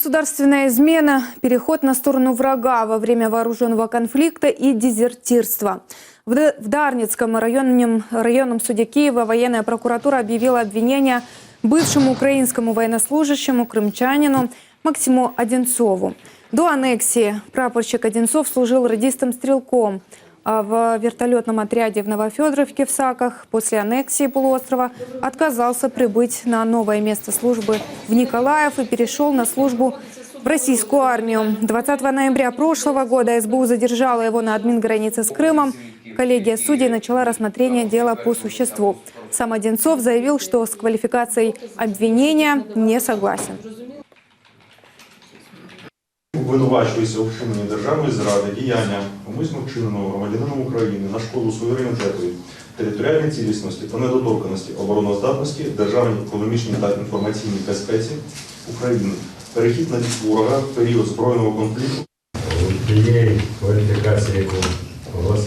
Государственная измена, переход на сторону врага во время вооруженного конфликта и дезертирство. В Дарницком районном суде Киева военная прокуратура объявила обвинение бывшему украинскому военнослужащему, крымчанину Максиму Одинцову. До аннексии прапорщик Одинцов служил радистом-стрелком в вертолетном отряде в Новофедоровке в Саках. После аннексии полуострова отказался прибыть на новое место службы в Николаев и перешел на службу в российскую армию. 20 ноября прошлого года СБУ задержала его на админгранице с Крымом. Коллегия судей начала рассмотрение дела по существу. Сам Одинцов заявил, что с квалификацией обвинения не согласен. Обвинувачується у вчиненні державної зради, діяння, умисно вчиненого громадянином України на шкоду суверенітету, територіальній цілісності та недоторканності, обороноздатності, державній економічній та інформаційній безпеці України, перехід на бік ворога в період збройного конфлікту. У тієї кваліфікації, яку оголосив